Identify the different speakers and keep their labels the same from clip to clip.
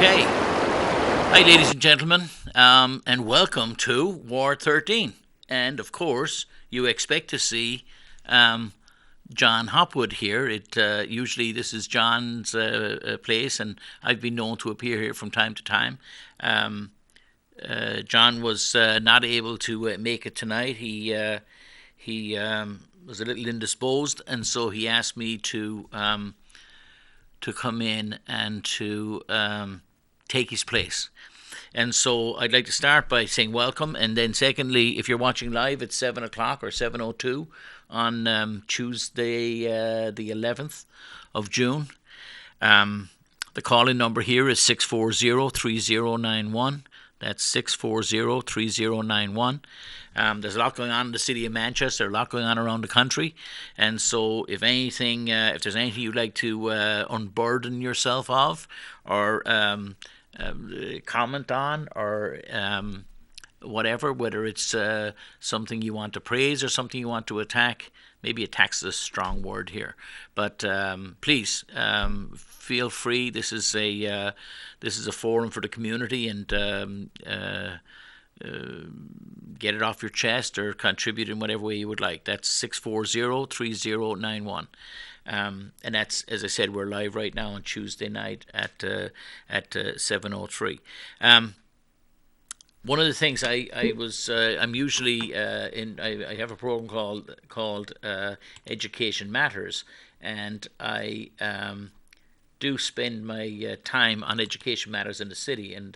Speaker 1: Okay. Hi, ladies and gentlemen, and welcome to War 13. And of course, you expect to see um, John Hopwood here. Usually this is John's place, and I've been known to appear here from time to time. Um, John was not able to make it tonight. He was a little indisposed, and so he asked me to come in and to take his place. And so I'd like to start by saying welcome, and then secondly, if you're watching live at 7 o'clock or 7:02 on Tuesday, the 11th of June, the call-in number here is 640-3091. That's 640-3091. There's a lot going on in the city of Manchester, a lot going on around the country, and so if there's anything you'd like to unburden yourself of, or comment on, or whatever, whether it's something you want to praise or something you want to attack. Maybe attack's a strong word here, but please feel free. This is a forum for the community, and get it off your chest or contribute in whatever way you would like. That's 640-3091. And that's, as I said, we're live right now on Tuesday night at 7:03. One of the things I'm usually I have a program called Education Matters, and I do spend my time on education matters in the city, and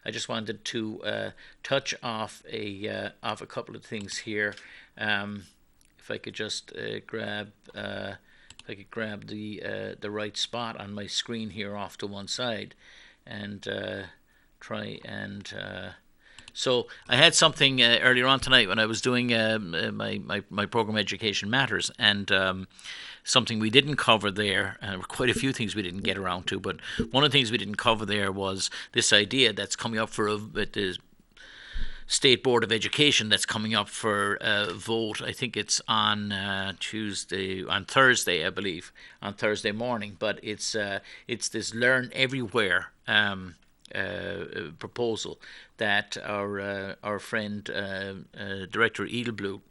Speaker 1: I just wanted to touch off a couple of things here. If I could just grab the right spot on my screen here off to one side, and try and. So I had something earlier on tonight when I was doing my program Education Matters, and something we didn't cover there. There were quite a few things we didn't get around to, but one of the things we didn't cover there was this idea that's coming up at the State Board of Education, that's coming up for a vote. I think it's on Thursday, I believe, on Thursday morning. But it's this Learn Everywhere proposal that our friend Director Edelblut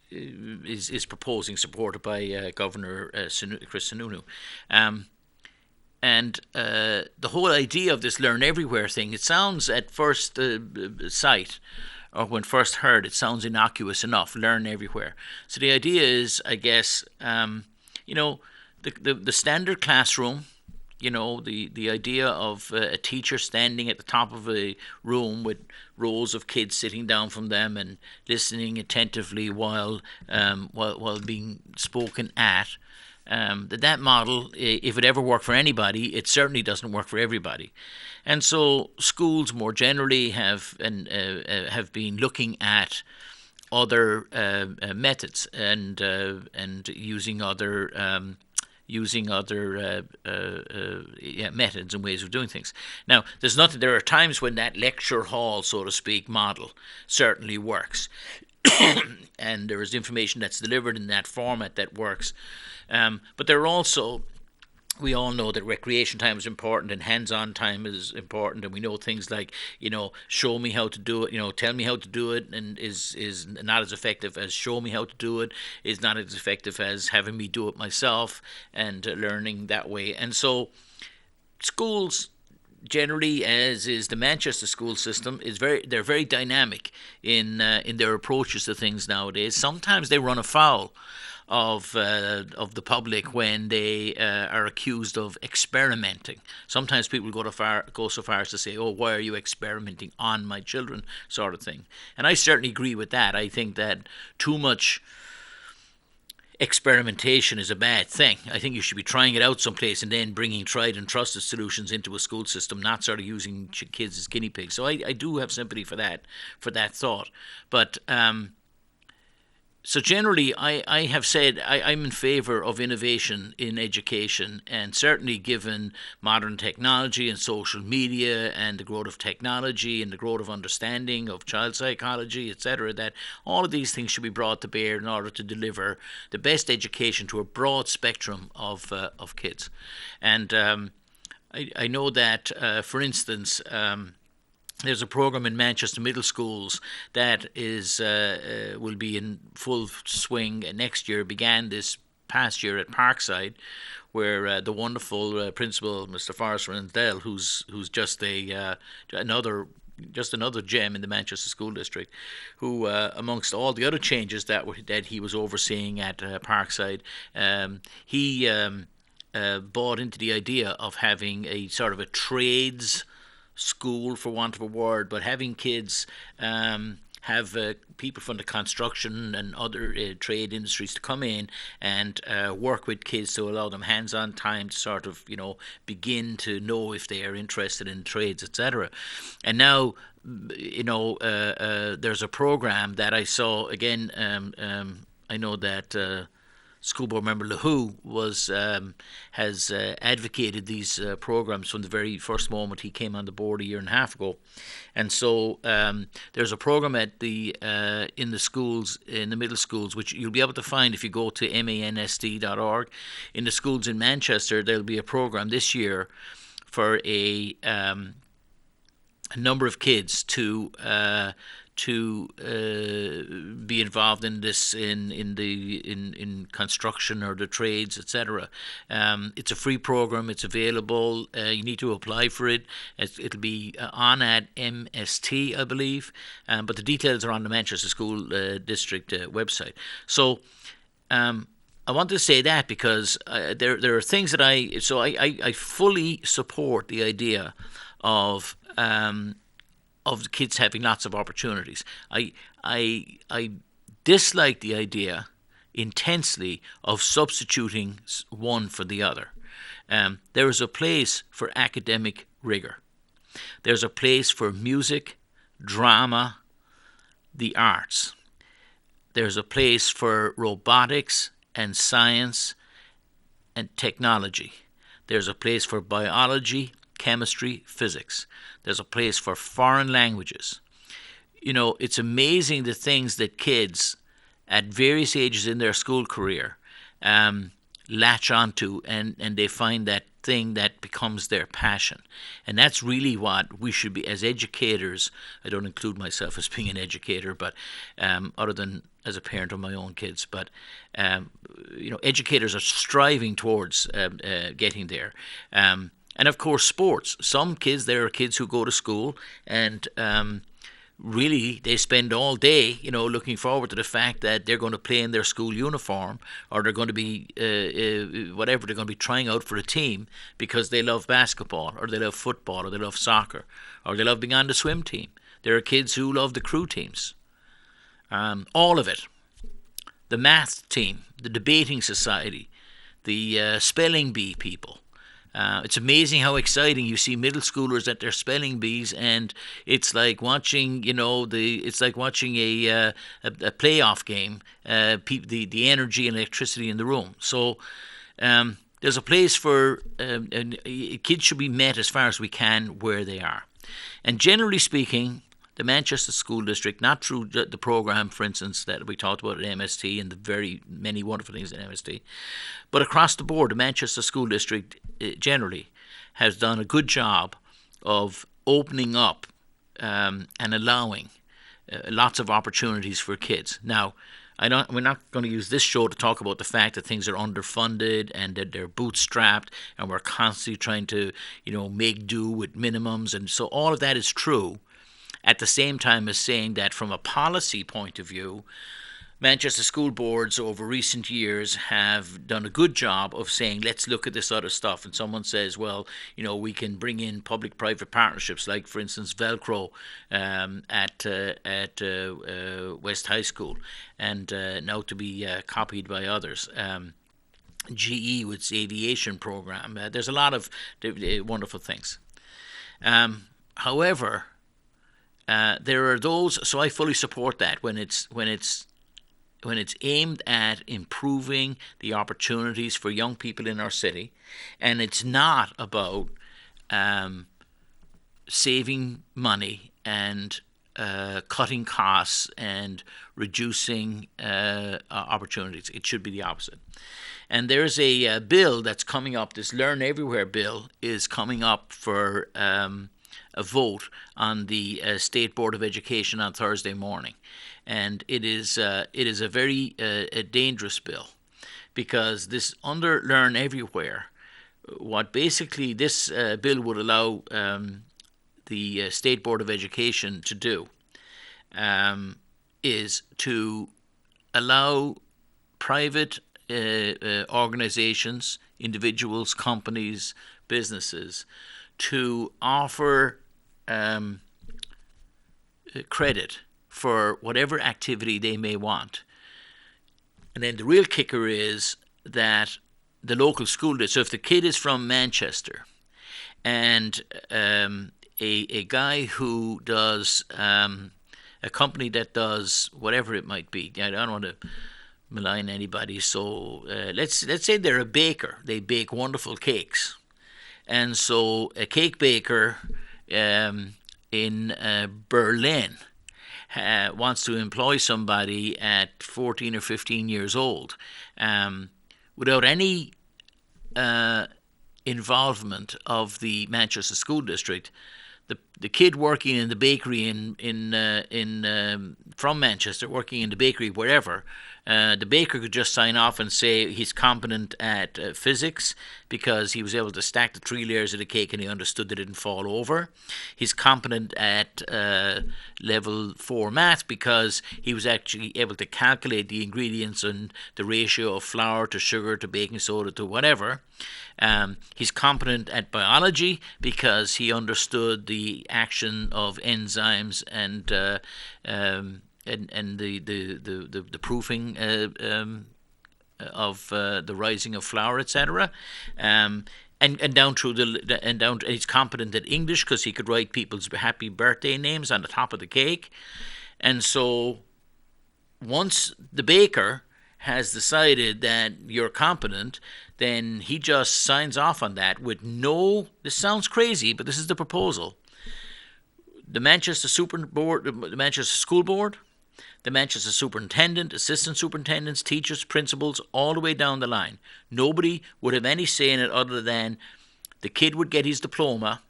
Speaker 1: is proposing, supported by Governor Chris Sununu. And the whole idea of this Learn Everywhere thing, it sounds at first sight, or when first heard, it sounds innocuous enough. Learn everywhere. So the idea is, I guess, the standard classroom. The idea of a teacher standing at the top of a room with rows of kids sitting down from them and listening attentively while being spoken at. That model, if it ever worked for anybody, it certainly doesn't work for everybody. And so schools more generally have been looking at other methods and using other methods and ways of doing things. Now, there are times when that lecture hall, so to speak, model certainly works. And there is information that's delivered in that format that works. But there are also, we all know that recreation time is important and hands-on time is important, and we know things like, show me how to do it, tell me how to do it, and is not as effective as show me how to do it, is not as effective as having me do it myself, and learning that way. And so schools generally, as is the Manchester school system, they're very dynamic in their approaches to things nowadays. Sometimes they run afoul of the public when they are accused of experimenting. Sometimes people go so far as to say, "Oh, why are you experimenting on my children?" sort of thing. And I certainly agree with that. I think that too much experimentation is a bad thing. I think you should be trying it out someplace and then bringing tried and trusted solutions into a school system, not sort of using kids as guinea pigs. So I do have sympathy for that thought. But So generally, I have said I'm in favour of innovation in education, and certainly given modern technology and social media and the growth of technology and the growth of understanding of child psychology, etc., that all of these things should be brought to bear in order to deliver the best education to a broad spectrum of kids. And I know that, for instance, there's a program in Manchester middle schools that is will be in full swing next year. Began this past year at Parkside, where the wonderful principal, Mr. Forrest Rendell, who's just another gem in the Manchester School District, who, amongst all the other changes that he was overseeing at Parkside, he bought into the idea of having a sort of a trades school, for want of a word, but having kids have people from the construction and other trade industries to come in and work with kids to allow them hands-on time to sort of, begin to know if they are interested in trades, etc. And now, there's a program that I saw again. I know that School Board member LaHoo has advocated these programs from the very first moment he came on the board a year and a half ago, and so there's a program at the in the schools, in the middle schools, which you'll be able to find if you go to mansd.org. In the schools in Manchester, there'll be a program this year for a number of kids to be involved in this in construction or the trades, etc. It's a free program. It's available. You need to apply for it. It'll be on at MST, I believe, but the details are on the Manchester School District website. So I want to say that because there are things that I fully support the idea of the kids having lots of opportunities. I dislike the idea intensely of substituting one for the other. There is a place for academic rigor. There's a place for music, drama, the arts. There's a place for robotics and science and technology. There's a place for biology, chemistry, physics. There's a place for foreign languages. It's amazing the things that kids at various ages in their school career latch onto, and they find that thing that becomes their passion. And that's really what we should be as educators. I don't include myself as being an educator, but other than as a parent of my own kids, but educators are striving towards getting there. And of course, sports. There are kids who go to school and really they spend all day, looking forward to the fact that they're going to play in their school uniform, or they're going to be they're going to be trying out for a team because they love basketball, or they love football, or they love soccer, or they love being on the swim team. There are kids who love the crew teams. All of it. The math team, the debating society, the spelling bee people. It's amazing how exciting you see middle schoolers at their spelling bees, and it's like watching, a playoff game. The energy and electricity in the room. So there's a place for kids should be met as far as we can where they are, and generally speaking, the Manchester School District, not through the program, for instance, that we talked about at MST and the very many wonderful things at MST, but across the board, the Manchester School District generally has done a good job of opening up and allowing lots of opportunities for kids. Now, we're not going to use this show to talk about the fact that things are underfunded and that they're bootstrapped and we're constantly trying to, make do with minimums. And so all of that is true. At the same time as saying that from a policy point of view, Manchester school boards over recent years have done a good job of saying, let's look at this other stuff. And someone says, well, we can bring in public-private partnerships, like, for instance, Velcro at West High School, and now to be copied by others. GE with its aviation program. There's a lot of wonderful things. However, there are those, so I fully support that when aimed at improving the opportunities for young people in our city, and it's not about saving money and cutting costs and reducing opportunities. It should be the opposite. And there's a bill that's coming up. This Learn Everywhere bill is coming up for a vote on the State Board of Education on Thursday morning, and it is a very dangerous bill, because this under Learn Everywhere, what basically this bill would allow the State Board of Education to do is to allow private organizations, individuals, companies, businesses to offer credit for whatever activity they may want. And then the real kicker is that the local school district, so if the kid is from Manchester and a guy who does a company that does whatever it might be, I don't want to malign anybody, so let's say they're a baker. They bake wonderful cakes, and so a cake baker in Berlin wants to employ somebody at 14 or 15 years old without any involvement of the Manchester School District. The kid working in the bakery from Manchester, working in the bakery wherever, the baker could just sign off and say he's competent at physics because he was able to stack the 3 layers of the cake and he understood they didn't fall over. He's competent at level 4 math because he was actually able to calculate the ingredients and the ratio of flour to sugar to baking soda to whatever. He's competent at biology because he understood the action of enzymes and the proofing of the rising of flour, etc. And down through he's competent at English because he could write people's happy birthday names on the top of the cake. And so once the baker has decided that you're competent, then he just signs off on that with no, this sounds crazy, but this is the proposal. The Manchester School Board, the Manchester Superintendent, Assistant Superintendents, teachers, principals, all the way down the line. Nobody would have any say in it other than the kid would get his diploma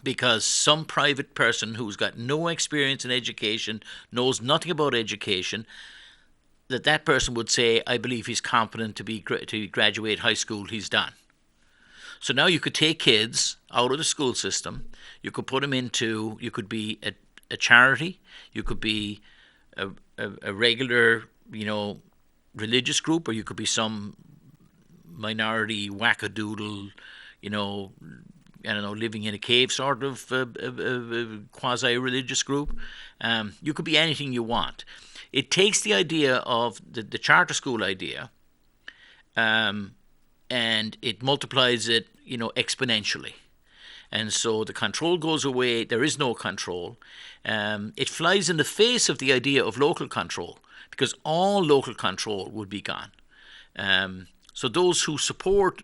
Speaker 1: because some private person who's got no experience in education, knows nothing about education, that person would say, I believe he's competent to graduate high school, he's done. So now you could take kids out of the school system, you could put them into, you could be a charity, you could be a regular, religious group, or you could be some minority wackadoodle, living in a cave sort of quasi-religious group. You could be anything you want. It takes the idea of the charter school idea and it multiplies it, exponentially. And so the control goes away. There is no control. It flies in the face of the idea of local control because all local control would be gone. So those who support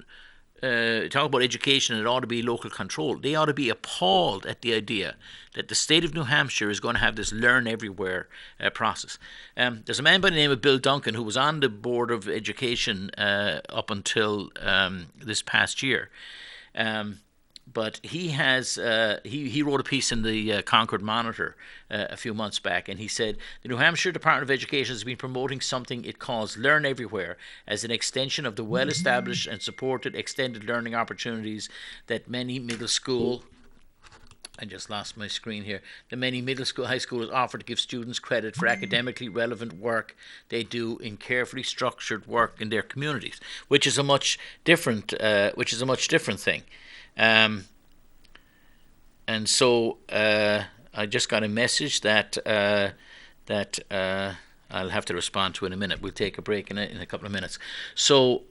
Speaker 1: talk about education and it ought to be local control, they ought to be appalled at the idea that the state of New Hampshire is going to have this Learn Everywhere process. There's a man by the name of Bill Duncan who was on the Board of Education up until this past year. But he has he wrote a piece in the Concord Monitor a few months back, and he said the New Hampshire Department of Education has been promoting something it calls Learn Everywhere as an extension of the well-established and supported extended learning opportunities that many middle school. I just lost my screen here. The many middle school, high schools offer to give students credit for academically relevant work they do in carefully structured work in their communities, which is a much different thing. And so I just got a message that I'll have to respond to in a minute. We'll take a break in a couple of minutes. So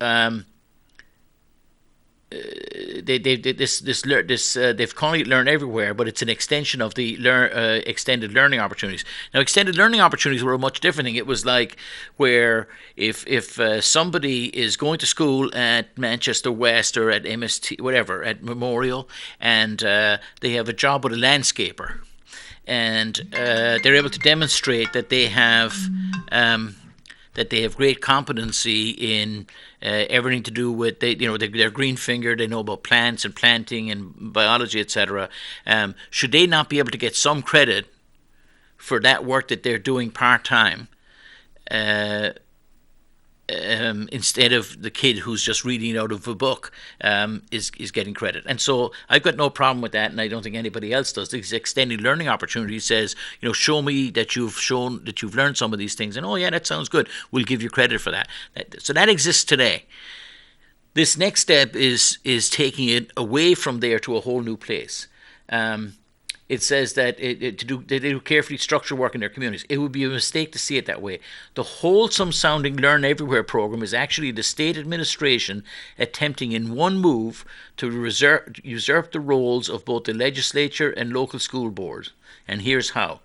Speaker 1: they've called it Learn Everywhere, but it's an extension of the extended learning opportunities. Now, extended learning opportunities were a much different thing. It was like where if somebody is going to school at Manchester West or at MST, whatever, at Memorial, and they have a job with a landscaper, and they're able to demonstrate that they have great competency in everything to do with they're green fingered. They know about plants and planting and biology, etc. Should they not be able to get some credit for that work that they're doing part time? Instead of the kid who's just reading out of a book is getting credit. And so I've got no problem with that, and I don't think anybody else does. This extended learning opportunity says, show me that you've learned some of these things, and oh yeah, that sounds good. We'll give you credit for that. So that exists today. This next step is taking it away from there to a whole new place. It says that they do carefully structured work in their communities. It would be a mistake to see it that way. The wholesome sounding Learn Everywhere program is actually the state administration attempting in one move to usurp the roles of both the legislature and local school boards. And here's how.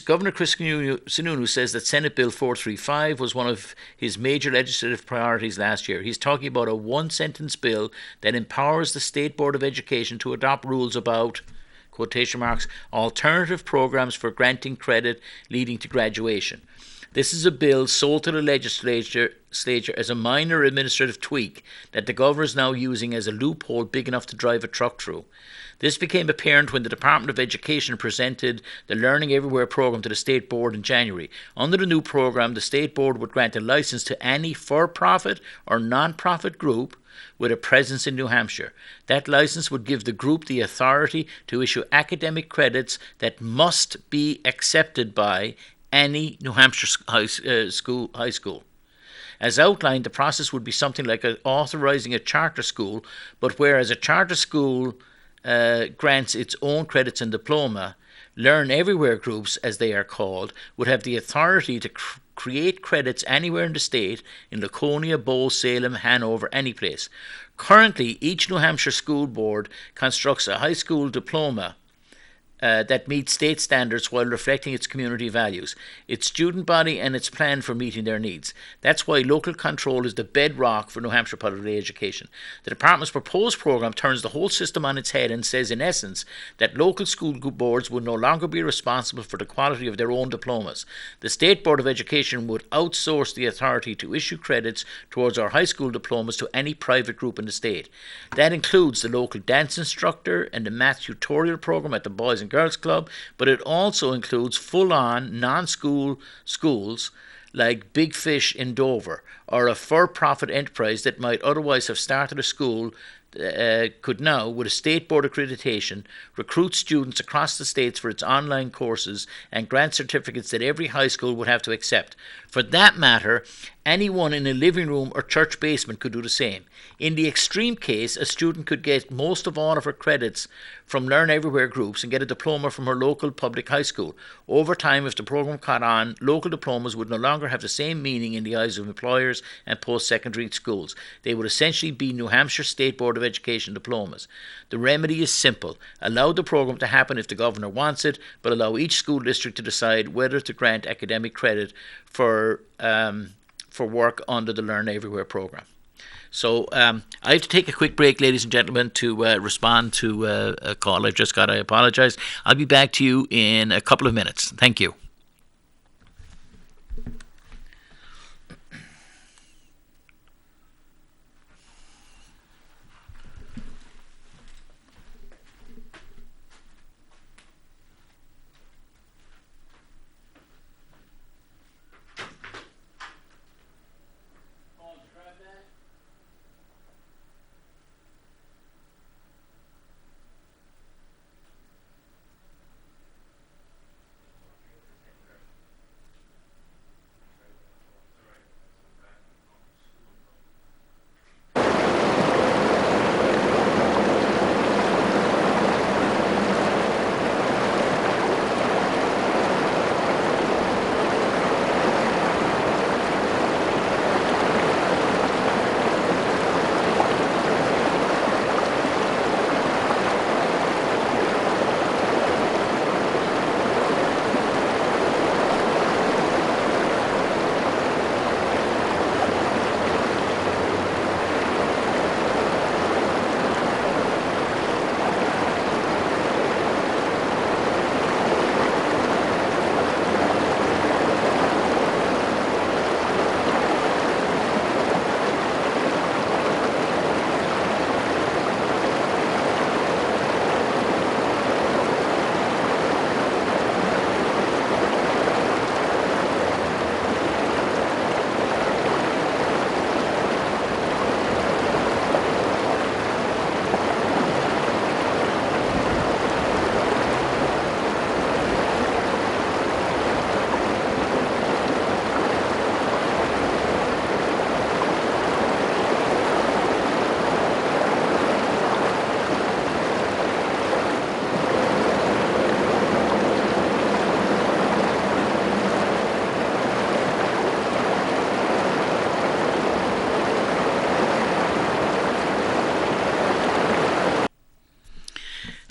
Speaker 1: Governor Chris Sununu says that Senate Bill 435 was one of his major legislative priorities last year. He's talking about a one-sentence bill that empowers the State Board of Education to adopt rules about, quotation marks, alternative programs for granting credit leading to graduation. This is a bill sold to the legislature as a minor administrative tweak that the governor is now using as a loophole big enough to drive a truck through. This became apparent when the Department of Education presented the Learning Everywhere program to the State Board in January. Under the new program, the State Board would grant a license to any for-profit or non-profit group with a presence in New Hampshire. That license would give the group the authority to issue academic credits that must be accepted by any New Hampshire high school. As outlined, the process would be something like authorizing a charter school, but whereas a charter school grants its own credits and diploma, Learn Everywhere groups, as they are called, would have the authority to create credits anywhere in the state, in Laconia, Bow, Salem, Hanover, any place. Currently, each New Hampshire school board constructs a high school diploma that meets state standards while reflecting its community values, its student body, and its plan for meeting their needs. That's why local control is the bedrock for New Hampshire public education. The department's proposed program turns the whole system on its head and says, in essence, that local school boards would no longer be responsible for the quality of their own diplomas. The State Board of Education would outsource the authority to issue credits towards our high school diplomas to any private group in the state. That includes the local dance instructor and the math tutorial program at the Boys and Girls Club, but it also includes full-on non-school schools like Big Fish in Dover, or a for-profit enterprise that might otherwise have started a school could now, with a state board accreditation, recruit students across the states for its online courses and grant certificates that every high school would have to accept. For that matter, anyone in a living room or church basement could do the same. In the extreme case, a student could get most of all of her credits from Learn Everywhere groups and get a diploma from her local public high school. Over time, if the program caught on, local diplomas would no longer have the same meaning in the eyes of employers and post-secondary schools. They would essentially be New Hampshire State Board of Education diplomas. The remedy is simple. Allow the program to happen if the governor wants it, but allow each school district to decide whether to grant academic credit for work under the Learn Everywhere program. So I have to take a quick break, ladies and gentlemen, to respond to a call I've just got. I apologize. I'll be back to you in a couple of minutes. Thank you.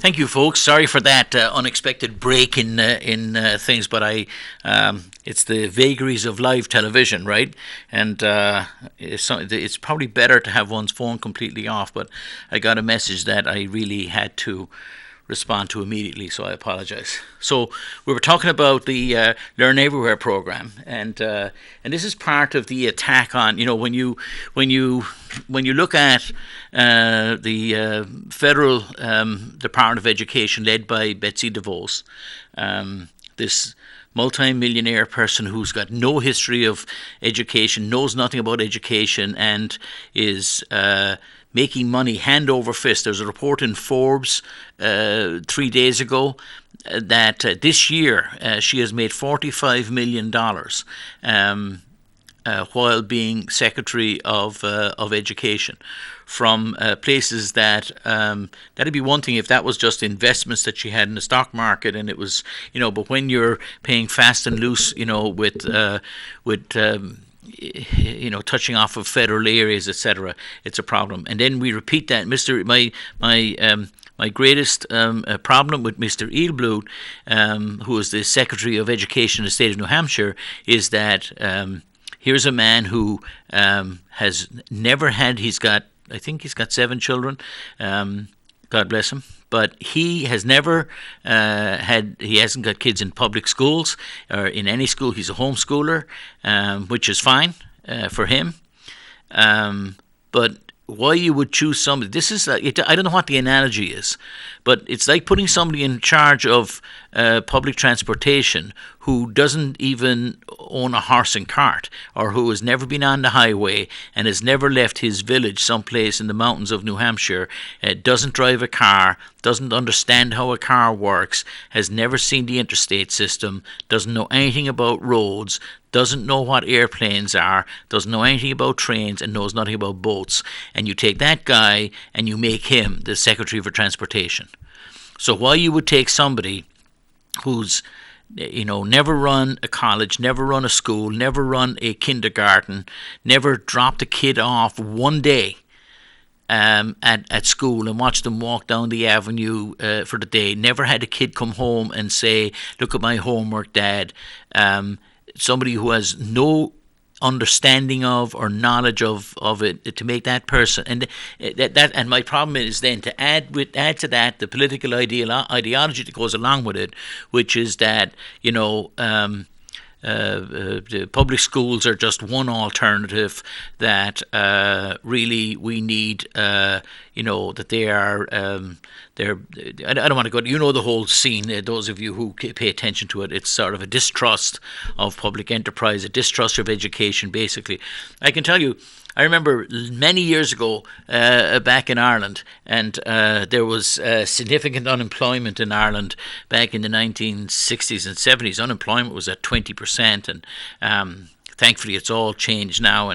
Speaker 1: Thank you, folks. Sorry for that unexpected break in things, but it's the vagaries of live television, right? And it's probably better to have one's phone completely off. But I got a message that I really had to respond to immediately, so I apologize. So we were talking about the Learn Everywhere program, and this is part of the attack on, when you look at the federal Department of Education led by Betsy DeVos, this multi-millionaire person who's got no history of education, knows nothing about education, and is making money hand over fist. There's a report in Forbes 3 days ago that this year she has made $45 million while being Secretary of Education from places that that'd be one thing if that was just investments that she had in the stock market, and it was, but when you're paying fast and loose, touching off of federal areas, etc., it's a problem. And then we repeat that, my greatest problem with Mr. Eilblud, who is the Secretary of Education in the state of New Hampshire, is that here's a man who has never had. I think he's got 7 children. God bless him. But he has never he hasn't got kids in public schools or in any school. He's a homeschooler, which is fine for him. But why you would choose somebody, this is, I don't know what the analogy is, but it's like putting somebody in charge of public transportation who doesn't even own a horse and cart, or who has never been on the highway and has never left his village someplace in the mountains of New Hampshire, doesn't drive a car, doesn't understand how a car works, has never seen the interstate system, doesn't know anything about roads, doesn't know what airplanes are, doesn't know anything about trains, and knows nothing about boats. And you take that guy and you make him the Secretary for Transportation. So why you would take somebody who's never run a college, never run a school, never run a kindergarten, never dropped a kid off one day at school and watched them walk down the avenue for the day, never had a kid come home and say, look at my homework, Dad. Somebody who has no understanding of or knowledge of it, to make that person, and and my problem is then to add to that the political ideology that goes along with it, which is that the public schools are just one alternative, that really we need that they are I don't want to go, the whole scene, those of you who pay attention to it, it's sort of a distrust of public enterprise, a distrust of education, basically. I can tell you, I remember many years ago back in Ireland, and there was significant unemployment in Ireland back in the 1960s and 70s. Unemployment was at 20%, and thankfully it's all changed now.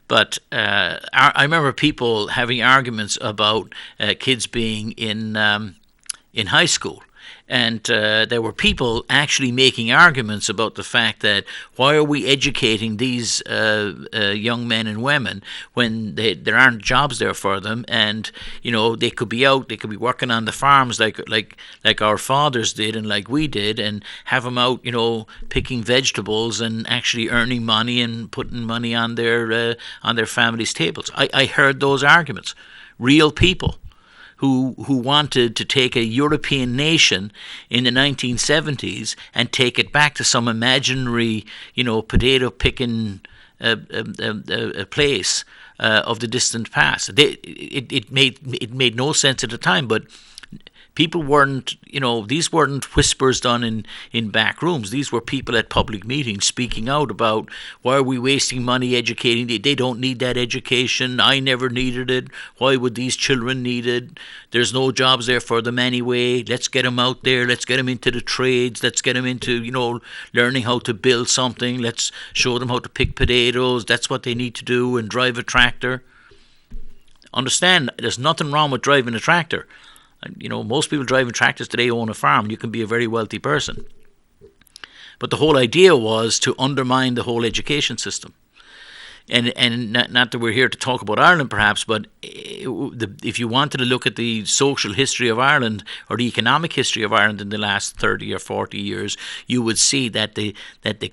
Speaker 1: But I remember people having arguments about kids being in high school. And there were people actually making arguments about the fact that why are we educating these young men and women when there aren't jobs there for them, and they could be out, they could be working on the farms like our fathers did and like we did, and have them out picking vegetables and actually earning money and putting money on their families' tables. I heard those arguments. Real people who wanted to take a European nation in the 1970s and take it back to some imaginary, potato-picking place of the distant past. It made no sense at the time, but people weren't, these weren't whispers done in back rooms. These were people at public meetings speaking out about, why are we wasting money educating? They don't need that education. I never needed it. Why would these children need it? There's no jobs there for them anyway. Let's get them out there. Let's get them into the trades. Let's get them into, learning how to build something. Let's show them how to pick potatoes. That's what they need to do, and drive a tractor. Understand, there's nothing wrong with driving a tractor. Most people driving tractors today own a farm. You can be a very wealthy person. But the whole idea was to undermine the whole education system. and not that we're here to talk about Ireland perhaps, but if you wanted to look at the social history of Ireland or the economic history of Ireland in the last 30 or 40 years, you would see that the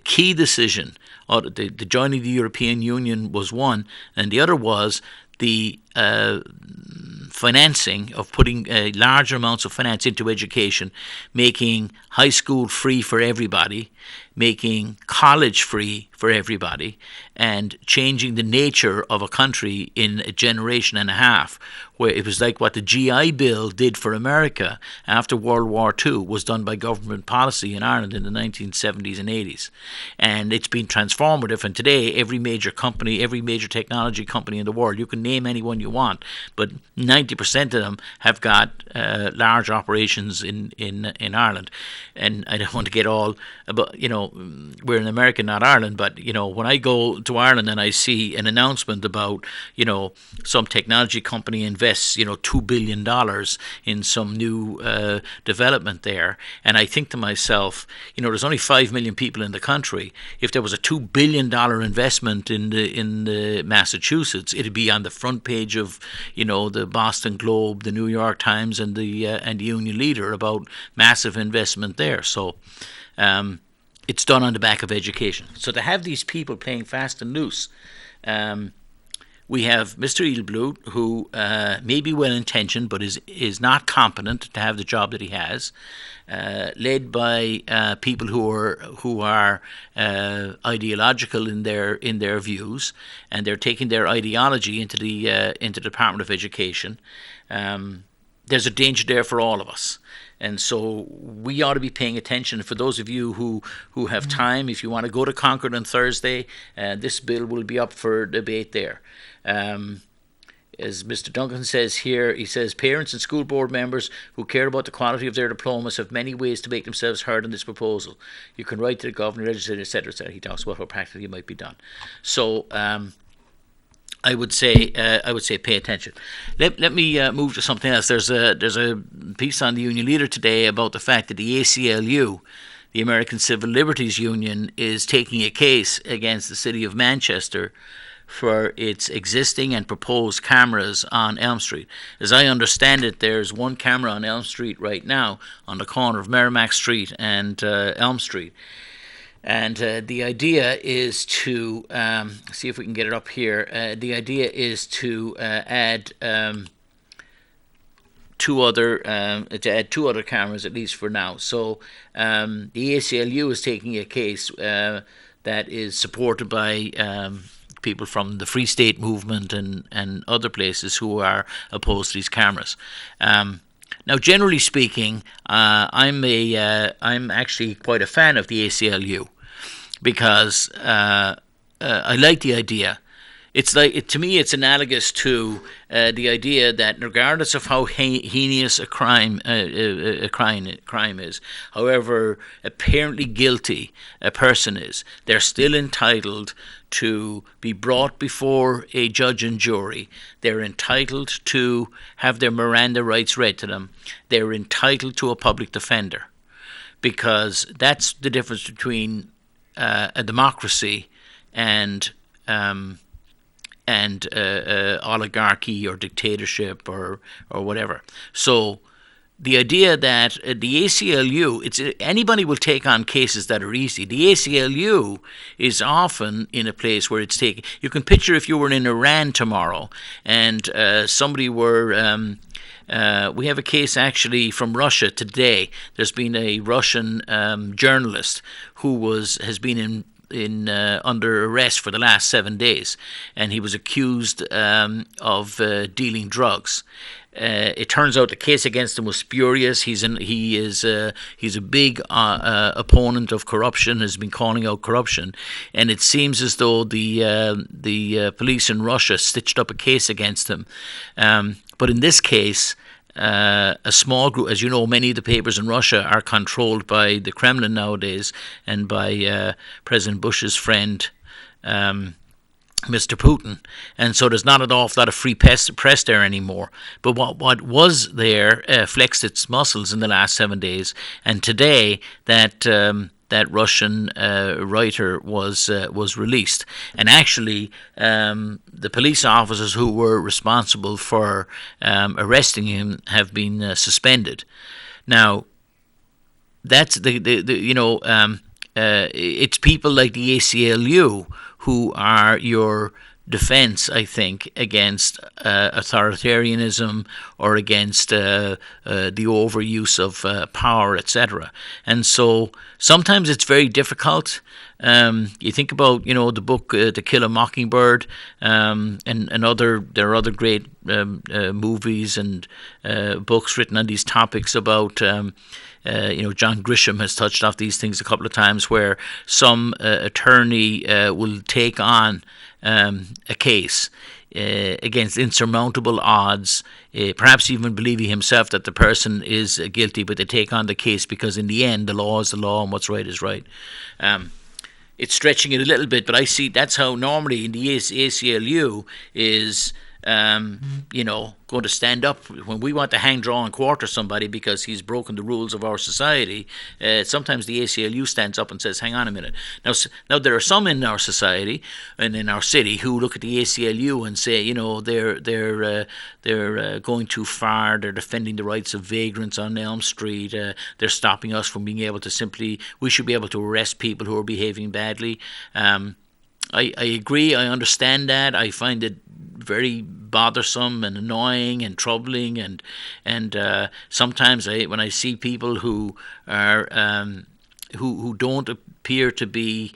Speaker 1: key decision, or the joining the European Union was one, and the other was the financing of putting large amounts of finance into education, making high school free for everybody, making college free for everybody, and changing the nature of a country in a generation and a half, where it was like what the GI Bill did for America after World War II was done by government policy in Ireland in the 1970s and 80s. And it's been transformative, and today every major company, every major technology company in the world, you can name anyone you want, but 90% of them have got large operations in Ireland. And I don't want to get all about, we're in America, not Ireland, but, when I go to Ireland and I see an announcement about, some technology company invests, $2 billion in some new development there, and I think to myself, there's only 5 million people in the country. If there was a $2 billion investment in the Massachusetts, it'd be on the front page of, the Boston Globe, the New York Times, and the Union Leader about massive investment there. So it's done on the back of education. So to have these people playing fast and loose, we have Mr. Edelblut, who may be well-intentioned but is not competent to have the job that he has, led by people who are ideological in their views, and they're taking their ideology into the Department of Education. There's a danger there for all of us. And so we ought to be paying attention. For those of you who have time, if you want to go to Concord on Thursday, this bill will be up for debate there. As Mr. Duncan says here, he says, parents and school board members who care about the quality of their diplomas have many ways to make themselves heard in this proposal. You can write to the governor, legislature, etc., etc. He talks about how practically it might be done. So I would say pay attention. Let me move to something else. There's a piece on the Union Leader today about the fact that the ACLU, the American Civil Liberties Union, is taking a case against the city of Manchester for its existing and proposed cameras on Elm Street. As I understand it, there's one camera on Elm Street right now on the corner of Merrimack Street and Elm Street. And the idea is to see if we can get it up here. The idea is to add two other cameras, at least for now. So the ACLU is taking a case that is supported by people from the Free State movement and other places who are opposed to these cameras. Now, generally speaking, I'm actually quite a fan of the ACLU, because I like the idea. To me, it's analogous to the idea that regardless of how heinous a crime is, however apparently guilty a person is, they're still entitled to be brought before a judge and jury. They're entitled to have their Miranda rights read to them. They're entitled to a public defender, because that's the difference between a democracy and oligarchy or dictatorship or whatever. So the idea that the ACLU, anybody will take on cases that are easy. The ACLU is often in a place where it's taking. You can picture if you were in Iran tomorrow and somebody were. We have a case actually from Russia today. There's been a Russian journalist who has been under arrest for the last 7 days, and he was accused of dealing drugs. It turns out the case against him was spurious. He's a big opponent of corruption, has been calling out corruption, and it seems as though the police in Russia stitched up a case against him. But in this case, a small group, as you know, many of the papers in Russia are controlled by the Kremlin nowadays and by President Bush's friend, Mr. Putin, and so there's not an awful lot of free press there anymore. But what was there flexed its muscles in the last 7 days, and today that that Russian writer was released, and actually the police officers who were responsible for arresting him have been suspended. Now, that's it's people like the ACLU who are your defense, I think, against authoritarianism or against the overuse of power, etc. And so sometimes it's very difficult. You think about, the book To Kill a Mockingbird, and there are other great movies and books written on these topics about. John Grisham has touched off these things a couple of times, where some attorney will take on a case against insurmountable odds, perhaps even believing himself that the person is guilty, but they take on the case because in the end the law is the law and what's right is right. It's stretching it a little bit, but I see that's how normally in the ACLU is going to stand up when we want to hang, draw, and quarter somebody because he's broken the rules of our society. Sometimes the ACLU stands up and says, "Hang on a minute." Now there are some in our society and in our city who look at the ACLU and say, they're going too far. They're defending the rights of vagrants on Elm Street. They're stopping us from being able to we should be able to arrest people who are behaving badly. I agree. I understand that. I find it very bothersome and annoying and troubling, and sometimes when I see people who are who don't appear to be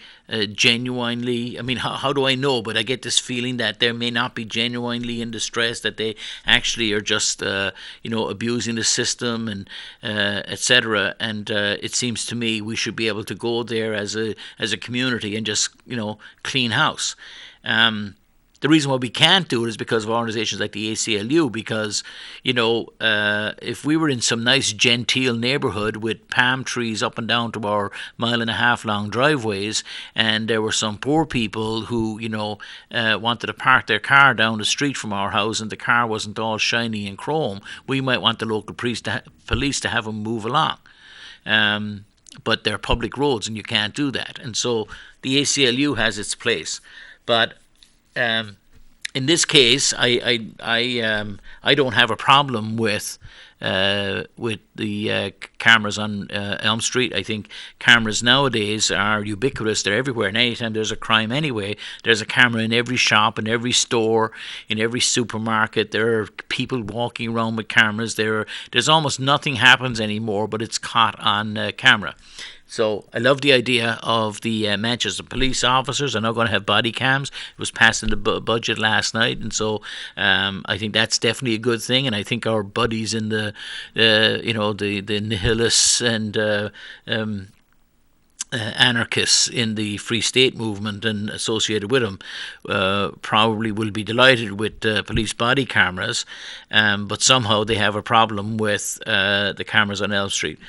Speaker 1: genuinely, I mean, how do I know? But I get this feeling that they may not be genuinely in distress, that they actually are just abusing the system and etc. And it seems to me we should be able to go there as a community and just clean house. The reason why we can't do it is because of organizations like the ACLU, because, if we were in some nice genteel neighborhood with palm trees up and down to our 1.5 mile long driveways, and there were some poor people who, wanted to park their car down the street from our house and the car wasn't all shiny and chrome, we might want the local police to have them move along. But they're public roads and you can't do that. And so the ACLU has its place. But in this case, I don't have a problem with the cameras on Elm Street. I think cameras nowadays are ubiquitous. They're everywhere. And anytime there's a crime anyway, there's a camera in every shop, in every store, in every supermarket. There are people walking around with cameras. There's almost nothing happens anymore, but it's caught on camera. So I love the idea of the Manchester police officers are now going to have body cams. It was passed in the budget last night, and so I think that's definitely a good thing. And I think our buddies in the nihilists and anarchists in the Free State movement and associated with them probably will be delighted with police body cameras, but somehow they have a problem with the cameras on Elm Street.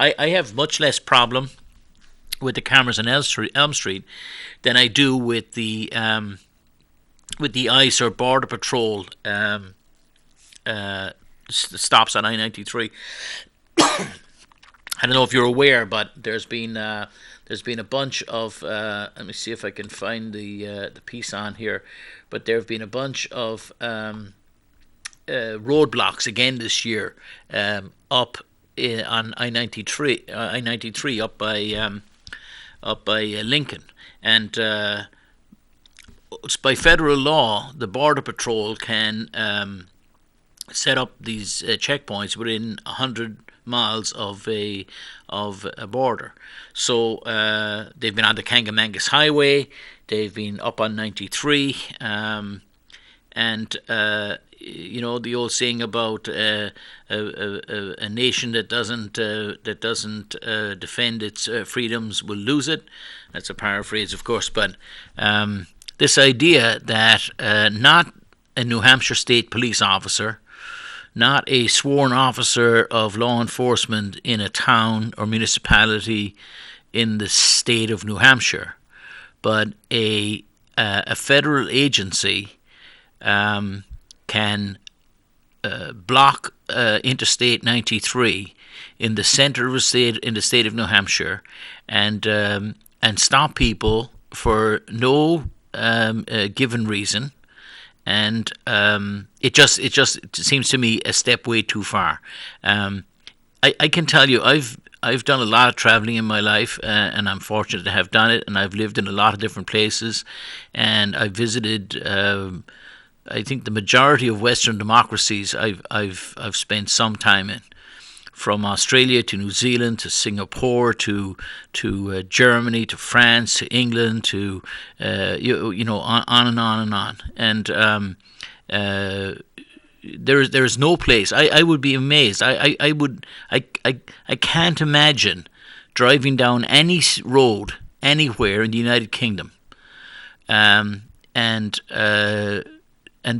Speaker 1: I have much less problem with the cameras on Elm Street than I do with the ICE or Border Patrol stops on I-93. I don't know if you're aware, but there's been a bunch of let me see if I can find the piece on here. But there have been a bunch of roadblocks again this year up on I-93 up by Lincoln, and it's by federal law the Border Patrol can set up these checkpoints within 100 miles of a border. So they've been on the Kangamangas Highway, they've been up on 93, and the old saying about a nation that doesn't defend its freedoms will lose it. That's a paraphrase, of course, but this idea that not a New Hampshire State police officer, not a sworn officer of law enforcement in a town or municipality in the state of New Hampshire, but a federal agency can block Interstate 93 in the center of a state in the state of New Hampshire, and stop people for no given reason. And it seems to me a step way too far. I can tell you, I've done a lot of traveling in my life, and I'm fortunate to have done it. And I've lived in a lot of different places, and I've visited. I think the majority of Western democracies I've spent some time in, from Australia to New Zealand to Singapore to Germany to France to England to on and on and on. And there is no place. I would be amazed. I can't imagine driving down any road anywhere in the United Kingdom, and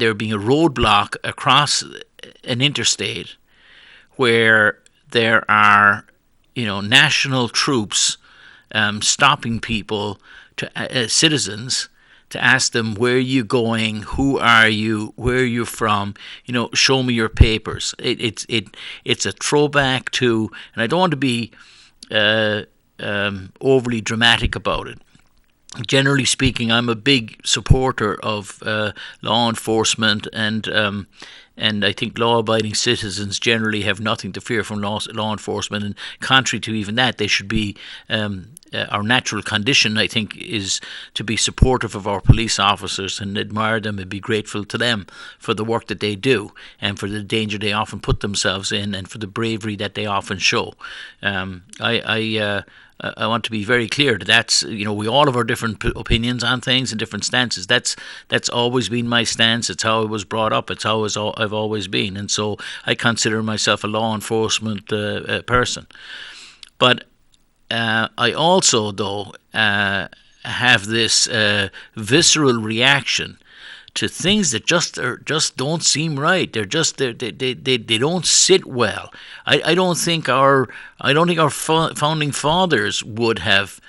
Speaker 1: there being a roadblock across an interstate where there are, national troops stopping people, citizens, to ask them, where are you going, who are you, where are you from, show me your papers. It's a throwback to, and I don't want to be overly dramatic about it. Generally speaking, I'm a big supporter of law enforcement, and I think law-abiding citizens generally have nothing to fear from law enforcement. And contrary to even that, they should be. Our natural condition, I think, is to be supportive of our police officers and admire them and be grateful to them for the work that they do and for the danger they often put themselves in and for the bravery that they often show. I want to be very clear that that's, we all have our different opinions on things and different stances. That's always been my stance. It's how I was brought up. It's how I've always been. And so I consider myself a law enforcement person. But I also, though, have this visceral reaction to things that just don't seem right. They don't sit well. I don't think our founding fathers would have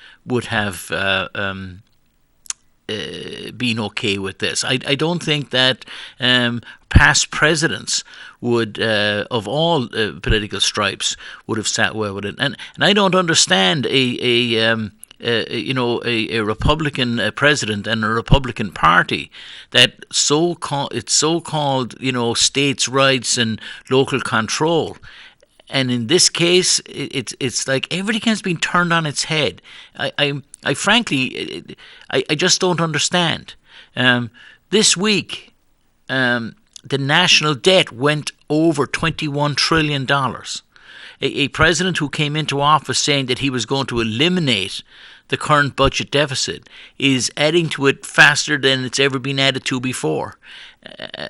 Speaker 1: been okay with this. I don't think that past presidents would, of all political stripes, would have sat well with it. And I don't understand a Republican president and a Republican Party that so-called states' rights and local control. And in this case, it's like everything has been turned on its head. I frankly just don't understand. This week, the national debt went over $21 trillion. A president who came into office saying that he was going to eliminate the current budget deficit is adding to it faster than it's ever been added to before.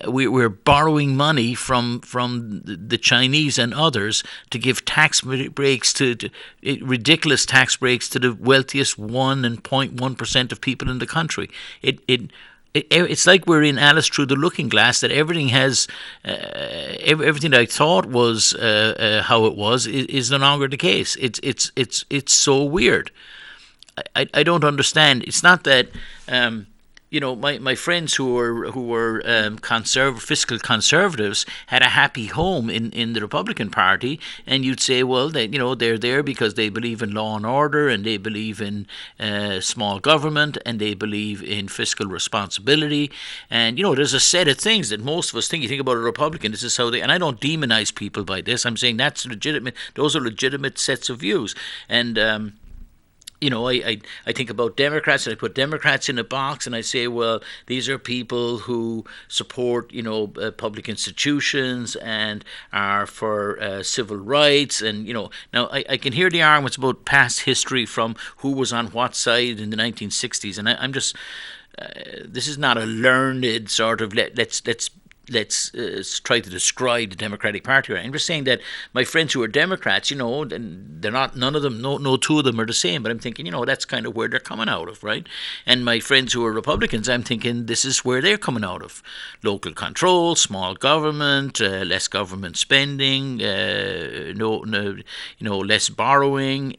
Speaker 1: We're borrowing money from the Chinese and others to give tax breaks to ridiculous tax breaks to the wealthiest 1.1% of people in the country. It's like we're in Alice Through the Looking Glass, that everything has everything that I thought was how it was is no longer the case. It's so weird. I don't understand. It's not that my friends who were fiscal conservatives had a happy home in the Republican Party, and you'd say, well, they're there because they believe in law and order, and they believe in small government, and they believe in fiscal responsibility, and there's a set of things that most of us think. You think about a Republican, this is how they. And I don't demonize people by this. I'm saying that's legitimate. Those are legitimate sets of views, and. I think about Democrats, and I put Democrats in a box, and I say, well, these are people who support, public institutions and are for civil rights. And, now I can hear the arguments about past history from who was on what side in the 1960s. And I'm just, this is not a learned sort of, let's try to describe the Democratic Party. I'm just saying that my friends who are Democrats, they're not, none of them, no two of them are the same, but I'm thinking, that's kind of where they're coming out of, right? And my friends who are Republicans, I'm thinking this is where they're coming out of. Local control, small government, less government spending, less borrowing,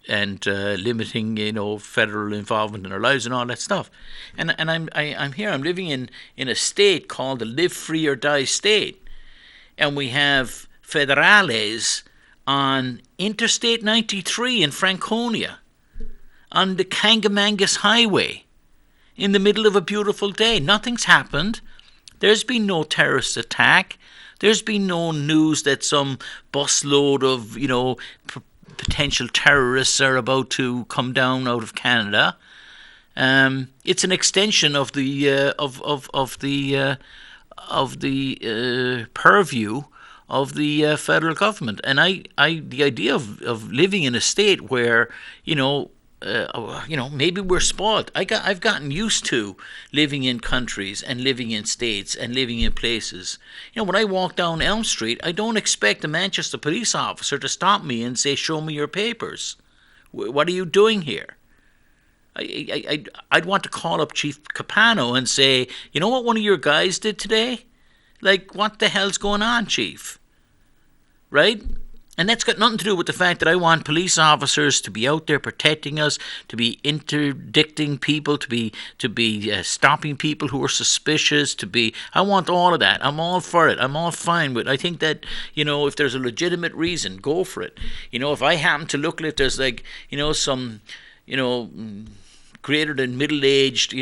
Speaker 1: and limiting, federal involvement in our lives and all that stuff. And I'm here. I'm living in a state called the Live Free or Die state. and we have federales on Interstate 93 in Franconia, on the Kangamangas Highway, in the middle of a beautiful day. Nothing's happened. There's been no terrorist attack. There's been no news that some busload of, potential terrorists are about to come down out of Canada. It's an extension of the purview of the federal government, and the idea of living in a state where maybe we're spoiled. I've gotten used to living in countries and living in states and living in places. When I walk down Elm Street, I don't expect a Manchester police officer to stop me and say, "Show me your papers. What are you doing here?" I'd want to call up Chief Capano and say, "You know what one of your guys did today? Like, what the hell's going on, Chief?" Right? And that's got nothing to do with the fact that I want police officers to be out there protecting us, to be interdicting people, to be stopping people who are suspicious, I want all of that. I'm all for it. I'm all fine with it. I think that, if there's a legitimate reason, go for it. If I happen to look at, there's some, greater than middle-aged,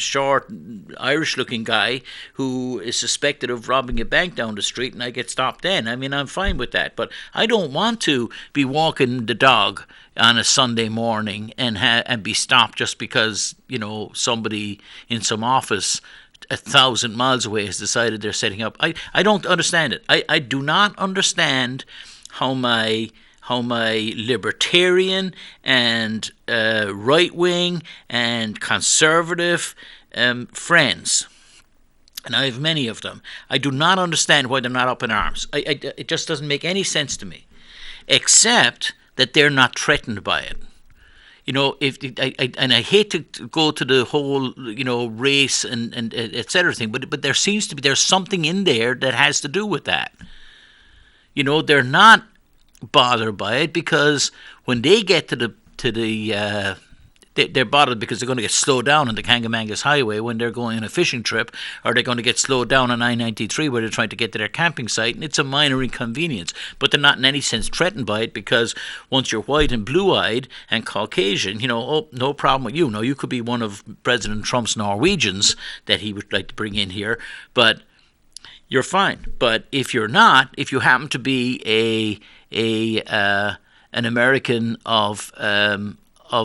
Speaker 1: short Irish-looking guy who is suspected of robbing a bank down the street, and I get stopped then. I mean, I'm fine with that, but I don't want to be walking the dog on a Sunday morning and be stopped just because somebody in some office 1,000 miles away has decided they're setting up. I don't understand it. I do not understand how my libertarian and right-wing and conservative friends, and I have many of them, I do not understand why they're not up in arms. It just doesn't make any sense to me, except that they're not threatened by it. I hate to go to the whole, race and et cetera thing, but there's something in there that has to do with that. They're not bothered by it because when they get they're bothered because they're going to get slowed down on the Kangamangas Highway when they're going on a fishing trip, or they're going to get slowed down on I-93 where they're trying to get to their camping site, and it's a minor inconvenience. But they're not in any sense threatened by it because once you're white and blue-eyed and Caucasian, no problem with you. No, you could be one of President Trump's Norwegians that he would like to bring in here, but you're fine. But if you're not, if you happen to be an American of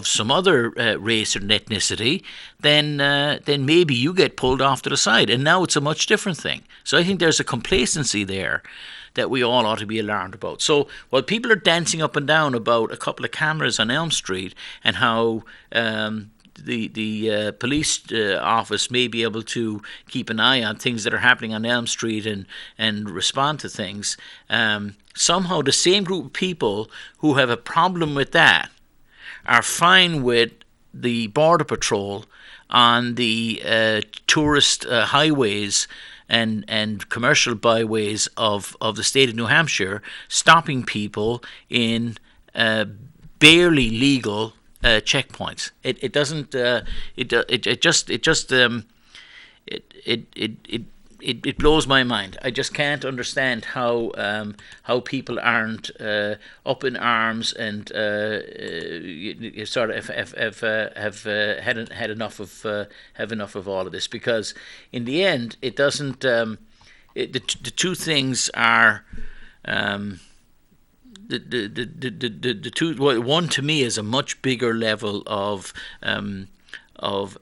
Speaker 1: some other race or ethnicity, then maybe you get pulled off to the side, and now it's a much different thing. So I think there's a complacency there that we all ought to be alarmed about. So while people are dancing up and down about a couple of cameras on Elm Street and how the police office may be able to keep an eye on things that are happening on Elm Street and respond to things, somehow the same group of people who have a problem with that are fine with the Border Patrol on the tourist highways and commercial byways of the state of New Hampshire, stopping people in barely legal checkpoints. It doesn't. It blows my mind. I just can't understand how people aren't up in arms and sort of have had enough of all of this, because in the end it doesn't. The two things are. The two, well, one to me is a much bigger level of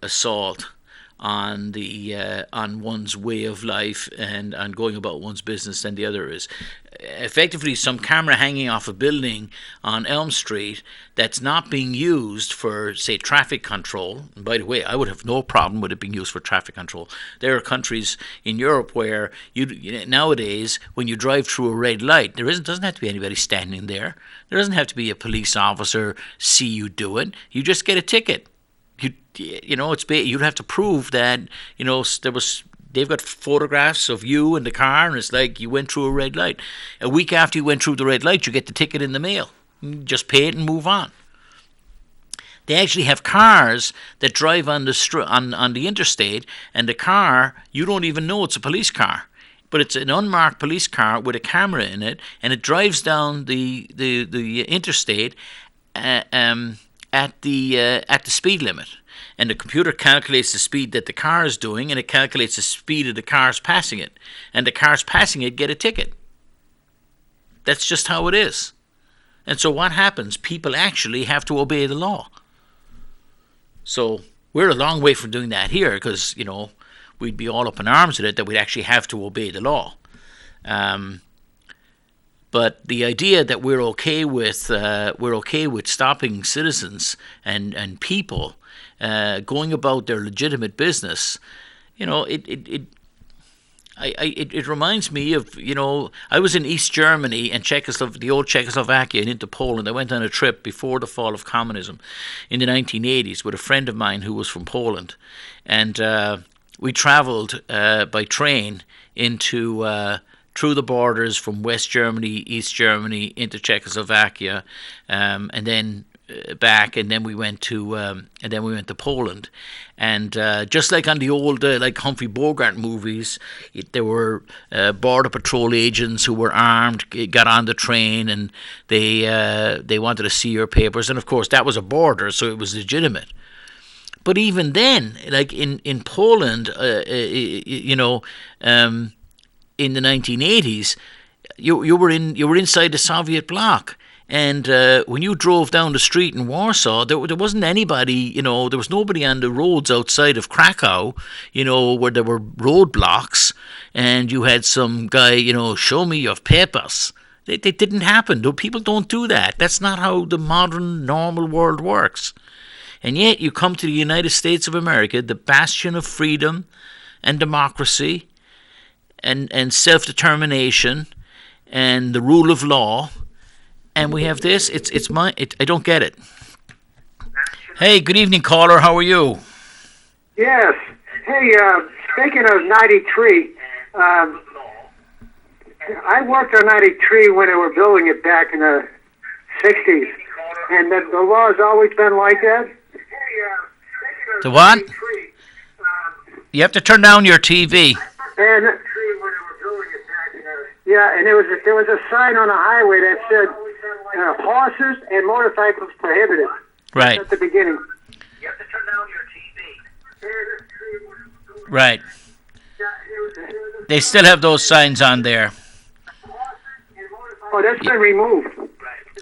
Speaker 1: assault on one's way of life and on going about one's business than the other is. Effectively, some camera hanging off a building on Elm Street that's not being used for, say, traffic control. And by the way, I would have no problem with it being used for traffic control. There are countries in Europe where nowadays, when you drive through a red light, doesn't have to be anybody standing there. There doesn't have to be a police officer see you do it. You just get a ticket. You'd have to prove that they've got photographs of you in the car, and it's like you went through a red light. A week after you went through the red light, you get the ticket in the mail. You just pay it and move on. They actually have cars that drive on the interstate, and the car, you don't even know it's a police car. but it's an unmarked police car with a camera in it, and it drives down the interstate at the speed limit. And the computer calculates the speed that the car is doing, and it calculates the speed of the cars passing it. And the cars passing it get a ticket. That's just how it is. And so what happens? People actually have to obey the law. So we're a long way from doing that here, because, we'd be all up in arms with it that we'd actually have to obey the law. But the idea that we're okay with stopping citizens and people going about their legitimate business, it reminds me of, I was in East Germany and the old Czechoslovakia, and into Poland. I went on a trip before the fall of communism in the 1980s with a friend of mine who was from Poland, and we travelled by train through the borders from West Germany, East Germany, into Czechoslovakia, and then back, and then we went to Poland, and just like on the old like Humphrey Bogart movies, there were border patrol agents who were armed, got on the train, and they wanted to see your papers, and of course that was a border, so it was legitimate. But even then, like in Poland, in the 1980s, you were inside the Soviet bloc. And when you drove down the street in Warsaw, there wasn't anybody, there was nobody on the roads outside of Krakow, where there were roadblocks, and you had some guy, show me your papers. It didn't happen. People don't do that. That's not how the modern, normal world works. And yet you come to the United States of America, the bastion of freedom and democracy and self-determination and the rule of law, and we have this. I don't get it. Hey, good evening, caller. How are you?
Speaker 2: Yes. Hey, speaking of 93, I worked on 93 when they were building it back in the 60s, and the law has always been like that.
Speaker 1: The what? You have to turn down your TV.
Speaker 2: And yeah, and there was a sign on the highway that said horses and motorcycles prohibited.
Speaker 1: Right.
Speaker 2: At the beginning.
Speaker 3: You have to turn down your TV.
Speaker 1: Right. They still have those signs on there.
Speaker 2: Oh, that's been removed.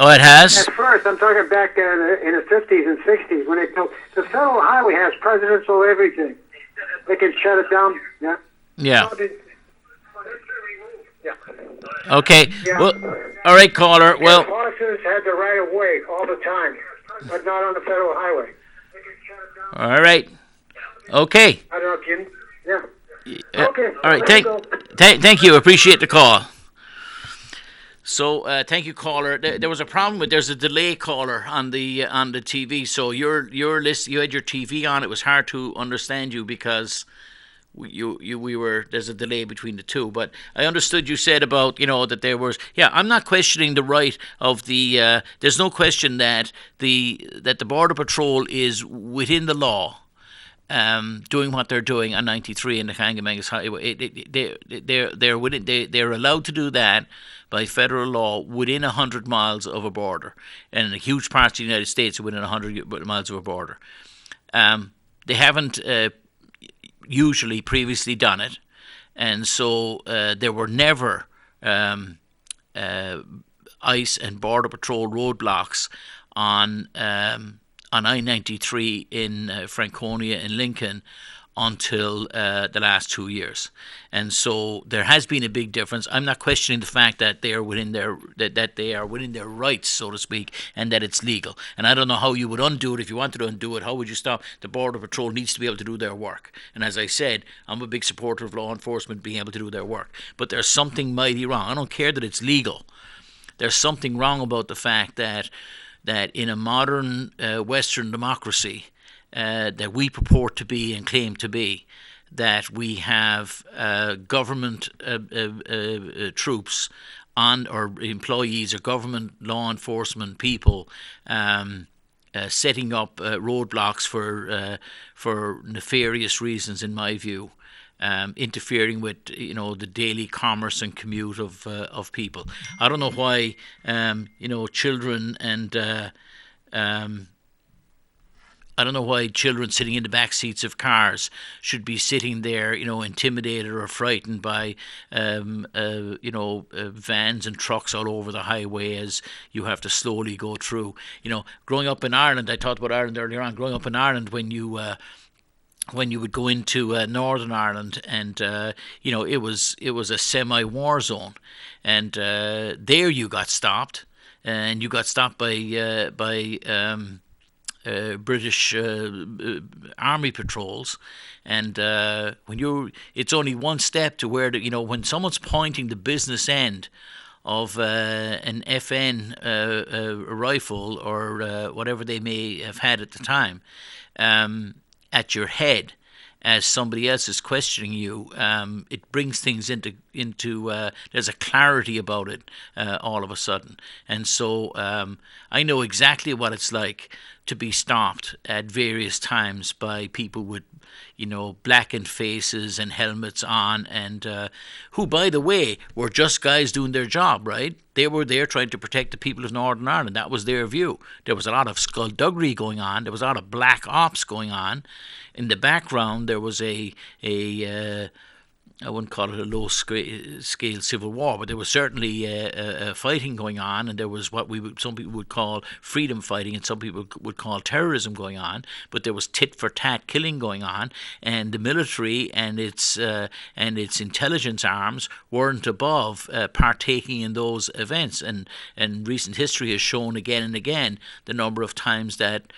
Speaker 1: Oh, it has?
Speaker 2: At first, I'm talking back in the 50s and 60s, when the federal highway has presidential everything. They can shut it down. Yeah.
Speaker 1: Yeah.
Speaker 2: Yeah.
Speaker 1: Okay.
Speaker 2: Yeah.
Speaker 1: Well, all right, caller. Well,
Speaker 2: horses had the right of way all the time, but not on the federal highway.
Speaker 1: All right. Okay.
Speaker 2: I don't know if you. Yeah. Okay.
Speaker 1: All right. Thank you. Appreciate the call. So thank you, caller. There was a problem with there's a delay, caller, on the TV. So your list, you had your TV on. It was hard to understand you because we were there's a delay between the two. But I understood you said about that there was. Yeah, I'm not questioning the right of the. There's no question that the Border Patrol is within the law. Doing what they're doing on 93 in the Kangamangas Highway, they're allowed to do that by federal law within 100 miles of a border, and in huge parts of the United States are within 100 miles of a border. They haven't usually previously done it, and so there were never ICE and Border Patrol roadblocks on I-93 in Franconia and Lincoln until the last 2 years, and so there has been a big difference. I'm not questioning the fact that they are within their rights, so to speak, and that it's legal. And I don't know how you would undo it if you wanted to undo it. How would you stop? The Border Patrol needs to be able to do their work, and as I said, I'm a big supporter of law enforcement being able to do their work. But there's something mighty wrong. I don't care that it's legal. There's something wrong about the fact that in a modern Western democracy that we purport to be and claim to be, that we have government troops or employees or government law enforcement people setting up roadblocks for nefarious reasons, in my view. interfering with the daily commerce and commute of people. I don't know why children and I don't know why children sitting in the back seats of cars should be sitting there, intimidated or frightened by, vans and trucks all over the highway as you have to slowly go through. Growing up in Ireland, I talked about Ireland earlier on. Growing up in Ireland, when you would go into Northern Ireland, and it was a semi-war zone, and there you got stopped, and you got stopped by British army patrols, and it's only one step to where when someone's pointing the business end of an FN rifle or whatever they may have had at the time at your head as somebody else is questioning you, it brings things into there's a clarity about it all of a sudden. And so I know exactly what it's like to be stopped at various times by people with blackened faces and helmets on, and who, by the way, were just guys doing their job, right? They were there trying to protect the people of Northern Ireland. That was their view. There was a lot of skullduggery going on. There was a lot of black ops going on. In the background, there was a I wouldn't call it a low-scale civil war, but there was certainly fighting going on, and there was what some people would call freedom fighting, and some people would call terrorism going on. But there was tit-for-tat killing going on, and the military and its intelligence arms weren't above partaking in those events. And recent history has shown again and again the number of times that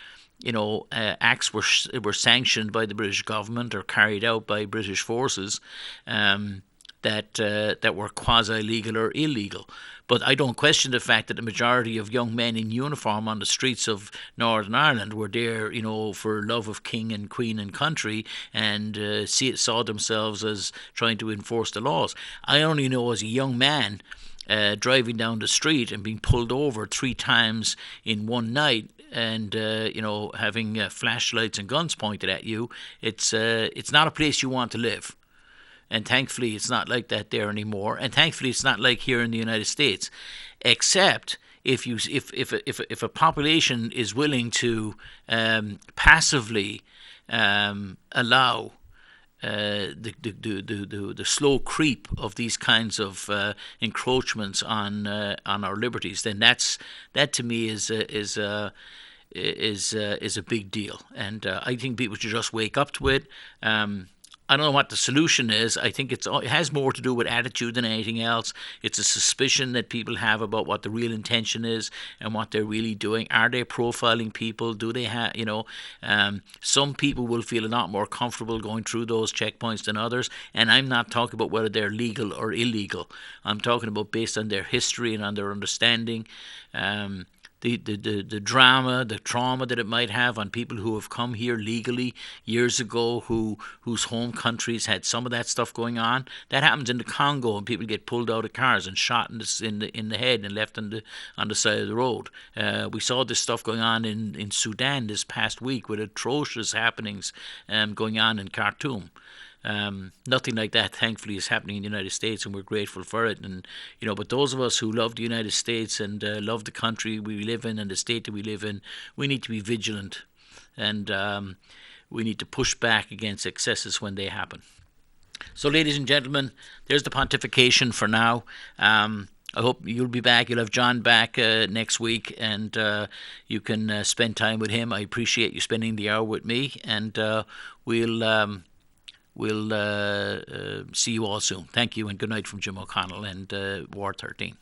Speaker 1: acts were sanctioned by the British government or carried out by British forces that were quasi-legal or illegal. But I don't question the fact that the majority of young men in uniform on the streets of Northern Ireland were there, for love of king and queen and country, and saw themselves as trying to enforce the laws. I only know as a young man driving down the street and being pulled over 3 times in one night, and having flashlights and guns pointed at you. It's not a place you want to live, and thankfully it's not like that there anymore. And thankfully it's not like here in the United States, except if a population is willing to passively allow the slow creep of these kinds of encroachments on our liberties, then that to me is a big deal, and I think people should just wake up to it. I don't know what the solution is. I think it has more to do with attitude than anything else. It's a suspicion that people have about what the real intention is and what they're really doing. Are they profiling people? Do they have, some people will feel a lot more comfortable going through those checkpoints than others. And I'm not talking about whether they're legal or illegal. I'm talking about based on their history and on their understanding. The drama, the trauma that it might have on people who have come here legally years ago, whose home countries had some of that stuff going on. That happens in the Congo, and people get pulled out of cars and shot in the head and left on the side of the road. We saw this stuff going on in Sudan this past week, with atrocious happenings going on in Khartoum. Nothing like that, thankfully, is happening in the United States, and we're grateful for it. And but those of us who love the United States and love the country we live in and the state that we live in, we need to be vigilant, and we need to push back against excesses when they happen. So, ladies and gentlemen, there's the pontification for now. I hope you'll be back. You'll have John back next week, and you can spend time with him. I appreciate you spending the hour with me, and we'll see you all soon. Thank you, and good night from Jim O'Connell and Ward 13.